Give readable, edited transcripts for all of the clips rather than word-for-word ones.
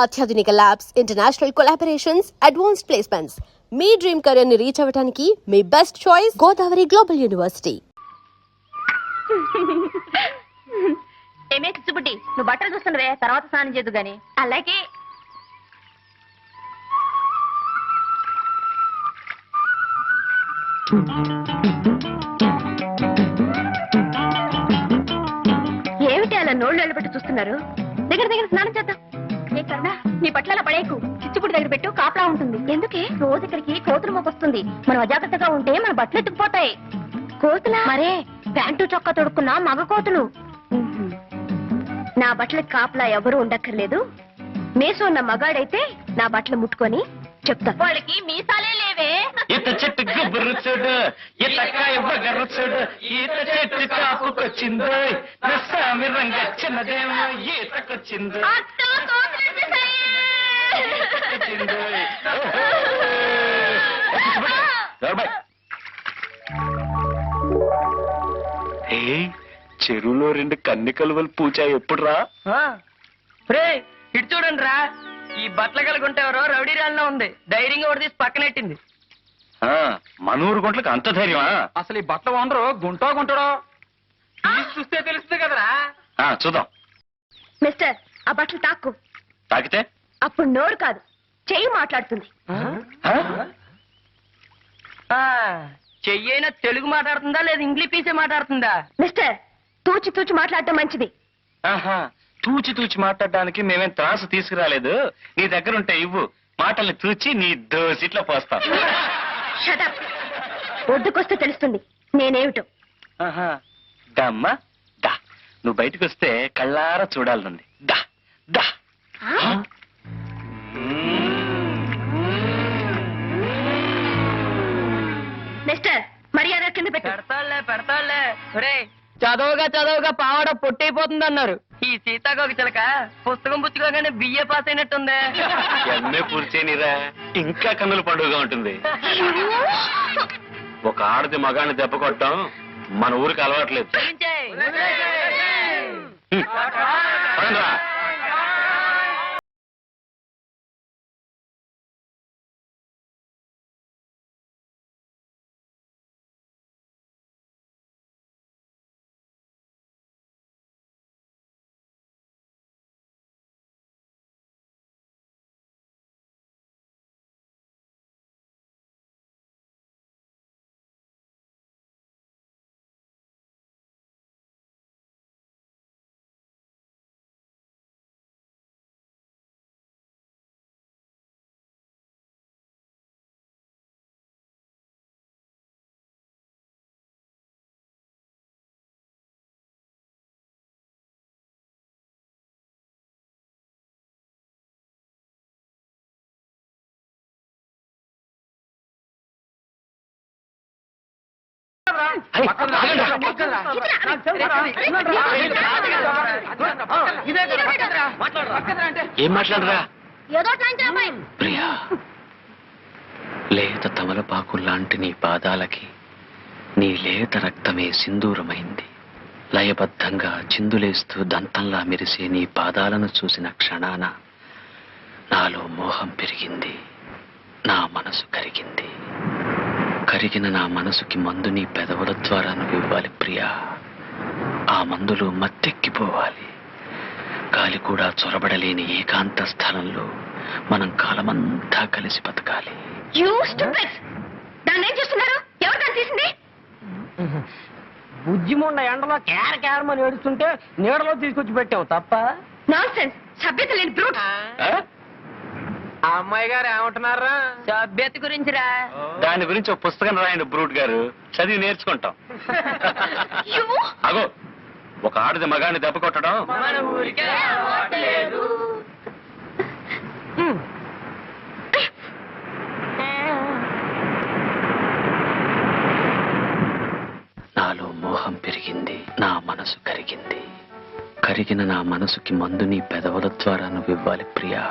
అత్యాధునిక labs, international collaborations, advanced placements. మీ dream career ని రీచ్ అవ్వడానికి మీ best choice Godavari Global University. ఏమే చిచ్చుబుడ్డి, నువ్వు బట్టలు చూస్తున్నవే, తర్వాత స్నానం చేద్దు గాని. అలాగే ఏమిటి అలా నోళ్ళు వెళ్ళబెట్టి చూస్తున్నారు? దగ్గర దగ్గర స్నానం చేద్దాం. ఏ కన్నా నీ పట్ల పడేకు, చిచ్చుబుడి దగ్గర పెట్టు, కాపలా ఉంటుంది. ఎందుకే? రోజు ఇక్కడికి కోతులు మోకొస్తుంది. మనం అజాగ్రత్తగా ఉంటే మన బట్టలు ఎత్తుకుపోతాయి. కోతులా? మరే, ప్యాంటు చొక్కా తొడుక్కున్నా మగ కోతులు. నా బట్టలకి కాపలా ఎవరు ఉండక్కర్లేదు. మేసు ఉన్న మగాడైతే నా బట్టలు ముట్టుకొని చెప్తా. వాళ్ళకి మీసాలే లేవే. ఈత చెట్టు గుబ్బురు చూడు, ఈతకాయ బగరు చూడు, ఈత చెట్టు కాపుకొచ్చిందో, నస్సామి రంగచ్చినదేమో ఈతకొచ్చిందో. చెరువులో 2 కన్ని కలువలు పూచా ఎప్పుడు రా? ఇటు చూడండి రా, ఈ బట్టల కలుగుంటేవరో రౌడీ రాళ్ళలో ఉంది. ధైర్యంగా ఒకటి తీసి పక్కనెట్టింది. మన ఊరు గుంట్లకు అంత ధైర్యమా? అసలు ఈ బట్టలు వండరు గుంటో గుంటడో చూస్తే తెలుస్తుంది కదరా. చూద్దాం. మిస్టర్, ఆ బట్టలు తాక్కు. తాకితే అప్పుడు నోరు కాదు, చెయ్యి మాట్లాడుతుంది. చెయ్యైనా తెలుగు మాట్లాడుతుందా లేదా ఇంగ్లీష్ పీసే మాట్లాడుతుందా? మిస్టర్, తూచి తూచి మాట్లాడటం మంచిది. తూచి తూచి మాట్లాడడానికి మేమేం త్రాసు తీసుకురాలేదు. నీ దగ్గర ఉంటే ఇవ్వు, మాటల్ని తూచి నీ దోసిట్లో పోస్తాం. షటప్. ఒడ్డుకొస్తే తెలుస్తుంది నేనేమిటో. దమ్మా దా, నువ్వు బయటకు వస్తే కళ్ళారా చూడాలనుంది. దా దా. మిస్టర్, మర్యాద కింద పెట్టు. పెడతాళ్లే. ఒరే, చదవగా పావడ పొట్టైపోతుంది అన్నారు. ఈ సీతాకోక చిలక పుస్తకం పుచ్చుకోగానే బిఏ పాస్ అయినట్టుంది. ఎమ్మె పూర్చేనిరా, ఇంకా కన్నుల పండుగగా ఉంటుంది. ఒక ఆడది మగాన్ని దెబ్బ కొట్టడం మన ఊరికి అలవాట్లేదు. పదండ్రా. ఏం మాట్లాడరా? ప్రియా, లేత తమలపాకు లాంటి నీ పాదాలకి నీ లేత రక్తమే సింధూరమైంది. లయబద్ధంగా చిందులేస్తూ దంతంలా మెరిసే నీ పాదాలను చూసిన క్షణాన నాలో మోహం పెరిగింది, నా మనసు కరిగింది. కరిగిన నా మనసుకి మందు నీ పెదవుల ద్వారా నువ్వు ఇవ్వాలి ప్రియా. ఆ మందులో మత్తెక్కిపోవాలి. గాలి కూడా చొరబడలేని ఏకాంత స్థలంలో మనం కాలమంతా కలిసి బతకాలి. దాన్ని ఏం చేస్తున్నారు? ఎవరు దాన్ని తీసింది? బుజ్జిముండ ఎండలో కేరమని ఏడుస్తుంటే నీడలో తీసుకొచ్చి పెట్టావు తప్ప. నాన్సెన్స్, సభ్యత లేని బ్రూట్. ఆ అమ్మాయి గారు ఏమంటున్నారా? సభ్యత గురించిరా. దాని గురించి ఒక పుస్తకం రాయండి బ్రూట్ గారు, చదివి నేర్చుకుంటాం. అగో, ఒక ఆడది మగాన్ని దెబ్బ కొట్టడం మన ఊరికే అలవాట్లేదు. నాలో మోహం పెరిగింది, నా మనసు కరిగింది. కరిగిన నా మనసుకి మందు నీ పెదవుల ద్వారా నువ్వు ఇవ్వాలి ప్రియా.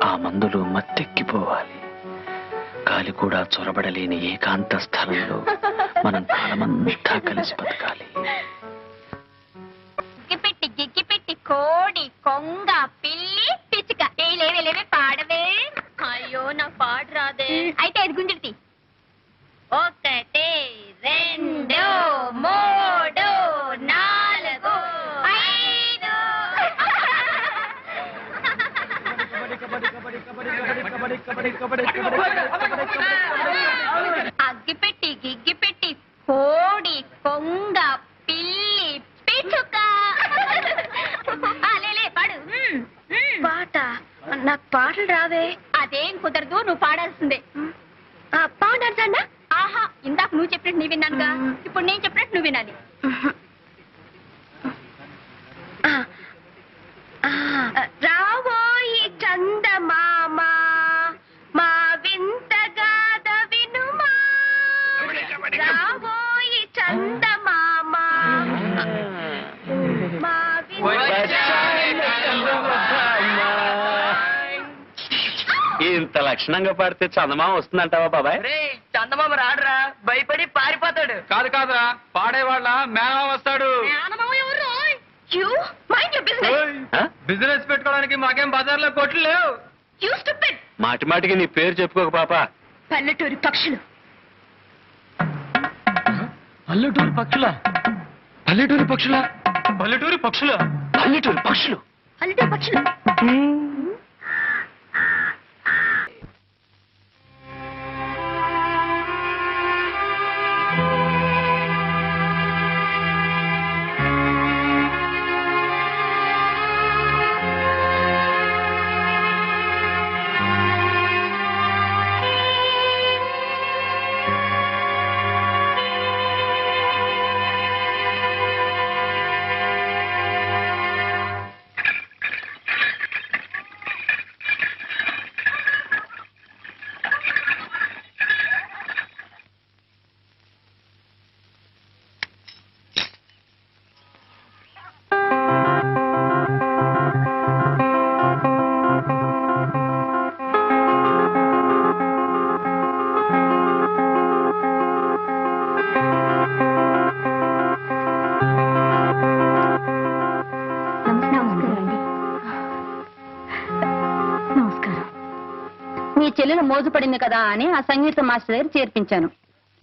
ఆ మందులో మత్తెక్కిపోవాలి. గాలి కూడా చొరబడలేని ఏకాంత స్థలంలో మనం కాలమంతా కలిసి బతకాలి. గిప్పిట్టి కోడి కొంగ పిల్లి పిచ్చుక రాదే. అయితే అది గుంజుటి. 1 2 3 4 5. అగ్గిపెట్టి గిగ్గిపెట్టి కోడి కొంగ పిల్లి పిచ్చుక. లేలే పాడు. పాట నాకు పాటలు రావే. అదేం కుదరదు, నువ్వు పాడాల్సిందే. పాడాల్సా? ఆహా, ఇందాక నువ్వు చెప్పినట్టు నీ విన్నానుగా, ఇప్పుడు నేను చెప్పినట్టు నువ్వు వినాలి. రావోయి చందమామ మా వింత గాథ వినుమా. రావోయి చందమామ మా ఇంత లక్షణంగా పాడితే చందమామ వస్తుందంటావా బాబాయ్? రే చందమామ రాడురా, భయపడి పారిపోతాడు. కాదు కాదురా, పాడేవాళ్ళ మేనమా వస్తాడు. ఆ? బిజినెస్ పెట్టుకోవడానికి మాకేం బజార్లో కొట్లు లేవు. మాటి మాటికి నీ పేరు చెప్పుకోక పాప. పల్లెటూరి పక్షులు. పల్లెటూరు పక్షుల పల్లెటూరు పక్షుల పల్లెటూరు పక్షుల పల్లెటూరు పక్షులు. పల్లెటూరి పక్షులు. మీ చెల్లెలు మోజు పడింది కదా అని ఆ సంగీత మాస్టర్ దగ్గర చేర్పించాను.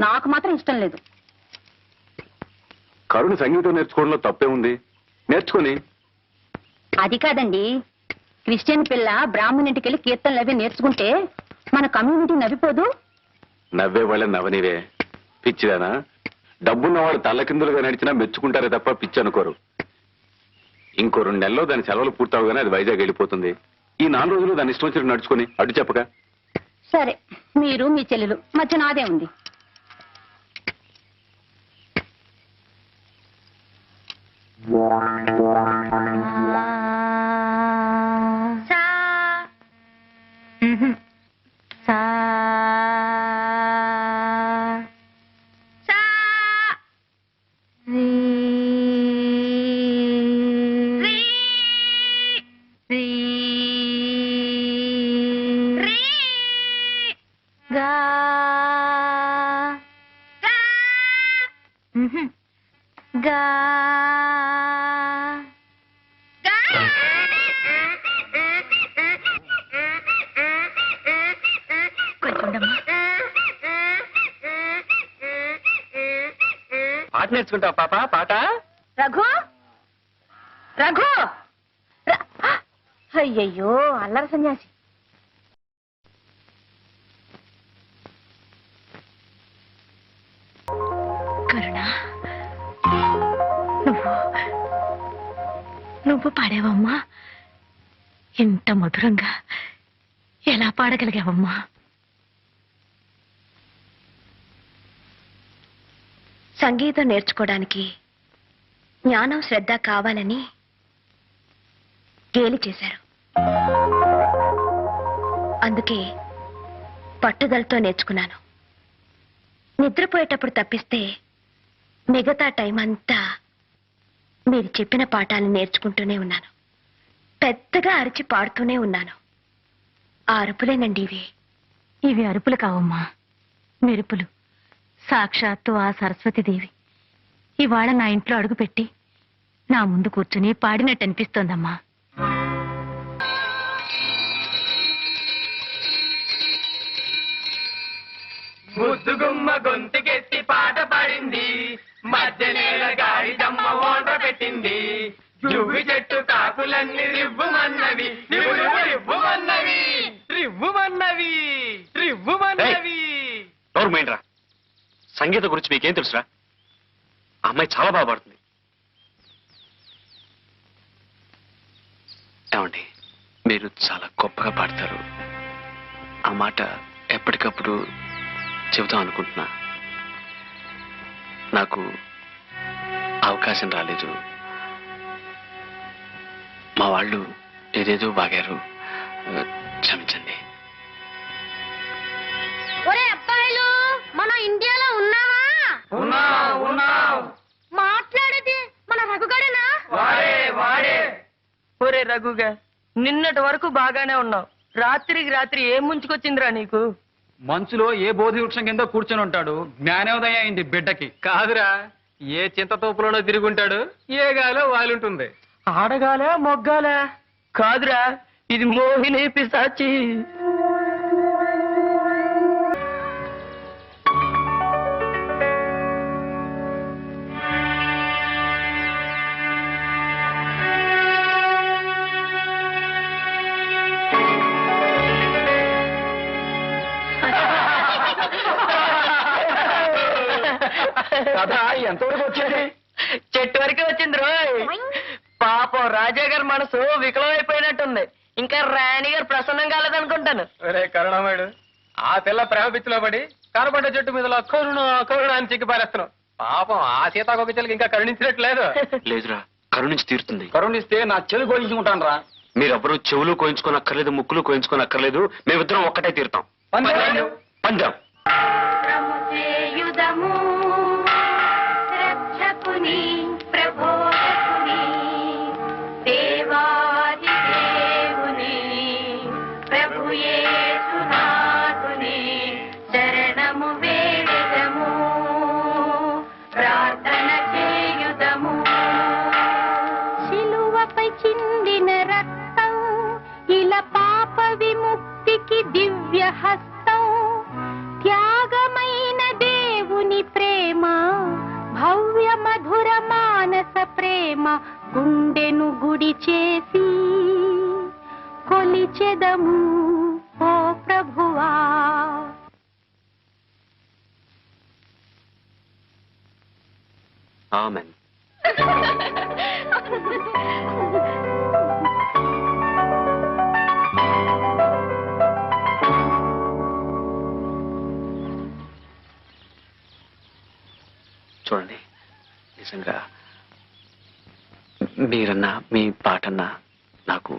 నాకు మాత్రం ఇష్టం లేదు. కరుణ సంగీతం నేర్చుకోవడంలో తప్పే ఉంది, నేర్చుకుని. అది కాదండి, క్రిస్టియన్ పిల్ల బ్రాహ్మణింటికి వెళ్ళి కీర్తనలు అవి నేర్చుకుంటే మన కమ్యూనిటీ నవ్విపోదు. నవ్వే వాళ్ళ నవ్వనివే పిచ్చిదానా. డబ్బున్నవాడు తల్లకిందులుగా నడిచినా మెచ్చుకుంటారే తప్ప పిచ్చి అనుకోరు. ఇంకో 2 నెలల్లో దాని సెలవులు పూర్తవగానే అది వైజాగ్ వెళ్ళిపోతుంది. ఈ 4 రోజులు దాని ఇష్టం వచ్చినట్టు నడుచుకుని అడ్డు చెప్పక. సరే, మీరు మీ చెల్లెలు మధ్య నాదే ఉంది. పాట నేర్చుకుంటావా పాప? పాట. రఘు రఘు అయ్యయ్యో, అల్లరి సన్యాసి. కరుణ, నువ్వు పాడావమ్మా. ఇంత మధురంగా ఎలా పాడగలిగావమ్మా? సంగీతం నేర్చుకోవడానికి జ్ఞానం శ్రద్ధ కావాలని గేలి చేశారు. అందుకే పట్టుదలతో నేర్చుకున్నాను. నిద్రపోయేటప్పుడు తప్పిస్తే మిగతా టైం అంతా మీరు చెప్పిన పాఠాలను నేర్చుకుంటూనే ఉన్నాను. పెద్దగా అరిచి పాడుతూనే ఉన్నాను. ఆ అరుపులేనండి ఇవి. ఇవి అరుపులు కావమ్మా, మెరుపులు. సాక్షాత్తు ఆ సరస్వతీదేవి ఇవాళ నా ఇంట్లో అడుగుపెట్టి నా ముందు కూర్చుని పాడినట్టు అనిపిస్తోందమ్మా. ముద్దుగుమ్మ గొంతుకెత్తి పాట పాడింది, మధ్య నేల గాడిదమ్మ ఓంట పెట్టింది, జువ్వి చెట్టు కాకులన్నీ రివ్వుమన్నవి, రివ్వుమన్నవి, రివ్వుమన్నవి, రివ్వుమన్నవి. నోర్మైండ్రా, సంగీతం గురించి మీకేం తెలుసురా? ఆ అమ్మాయి చాలా బాగా పాడుతుంది. ఏమండి, మీరు చాలా గొప్పగా పాడతారు. ఆ మాట ఎప్పటికప్పుడు చెబుతాం అనుకుంటున్నా. నాకు అవకాశం రాలేదు. మా వాళ్ళు ఏదేదో బాగారు, క్షమించండి. ఒరే అబ్బాయిలు, మనం ఇండియాలో ఉన్నావా? మాట్లాడేది మన రఘుగాడేనా? ఒరే రఘుగా, నిన్నటి వరకు బాగానే ఉన్నావు, రాత్రికి రాత్రి ఏం ముంచుకొచ్చిందిరా నీకు? మంచులో ఏ బోధి వృక్షం కింద కూర్చొని ఉంటాడు, జ్ఞానోదయం అయింది బిడ్డకి. కాదురా, ఏ చింతతోపులోనో తిరుగుంటాడు, ఏ గాలో వాలుంటుంది. ఆడగాలే మొగ్గాలే? కాదురా, ఇది మోహిని పిశాచి. కథ ఎంతవరకు వచ్చేది? చెట్టు వరకే వచ్చింది రోయ్. పాపం రాజా గారి మనసు వికలమైపోయినట్టుంది. ఇంకా రాణి గారు ప్రసన్నం కాలేదనుకుంటాను. ఒరే కరుణామయుడు, ఆ పిల్ల ప్రేమ పిచ్చిలో పడి కనపడ్డ చెట్టు మీద కరుణ అని చిక్కి పారేస్తున్నావు. పాపం ఆ సీతాకొక చెల్లికి ఇంకా కరుణించినట్లేదు. లేదురా, కరుణించి తీరుతుంది. కరుణిస్తే నా చెల్లి కోయించుకుంటాను రా. మీరెవ్వరూ చెవులు కోయించుకోనక్కర్లేదు, ముక్కులు కోయించుకోనక్కర్లేదు. మేమిద్దరం ఒక్కటే తీరుతాం. పందెం. ప్రముచేయుదము రక్షకుని ప్రబోధకుని దేవాది దేవుని ప్రభు యేసునాథుని శరణము వేడెదము, ప్రార్థన చేయుదము. శిలువపై చిందిన రక్తం ఇలా పాప విముక్తికి దివ్య హస్తం, త్యాగమైన దేవుని ప్రేమ, భవ్య మధుర మానస ప్రేమ, గుండెను గుడి చేసి కొలిచెదము ఓ ప్రభువా. ఆమెన్. చూడండి, నిజంగా మీరన్నా మీ పాటన్నా నాకు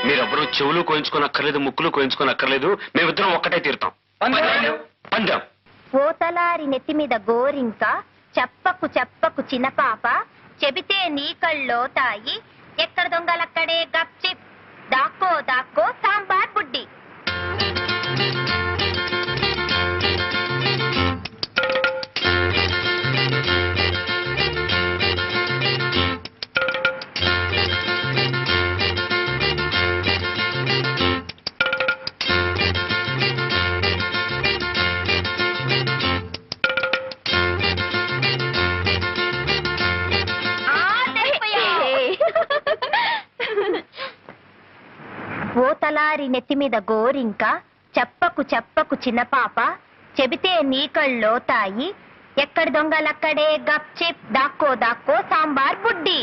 మీరెవ్వరూ చెవులు కోయించుకోనక్కర్లేదు, ముక్కులు కోయించుకోనక్కర్లేదు. మేమిద్దరం ఒక్కటే తీరుతాం. పందెం. పోతలారి నెత్తి మీద గోరింక, చెప్పకు చెప్పకు చిన్నపాప, చెబితే నీ కళ్ళో తాయి, ఎక్కడ దొంగలక్కడే గప్చిప్, దాక్కో దాక్కో సాంబార్ బుడ్డి. ఓతలారి నెత్తి మీద గోరింక, చెప్పకు చెప్పకు చిన్నపాప, చెబితే నీ కళ్ళో తాయి, ఎక్కడి దొంగలక్కడే గప్చిప్, దాక్కో దాక్కో సాంబార్ బుడ్డి.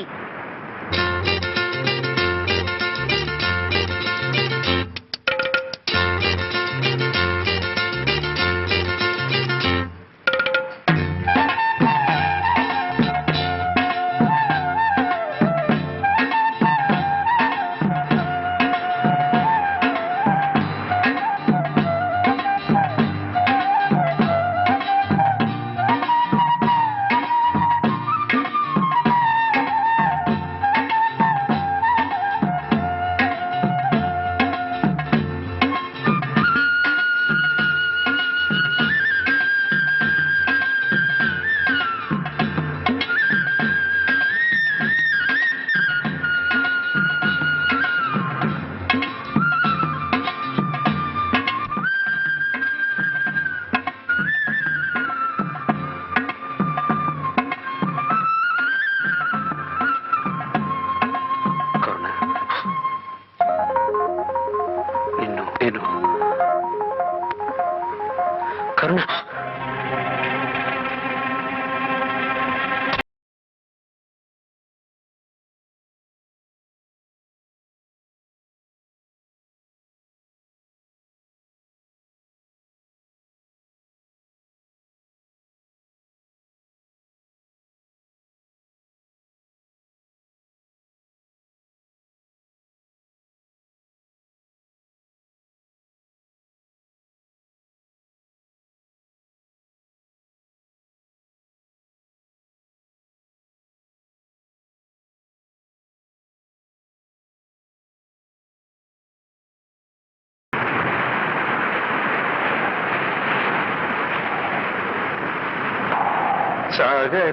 సాగర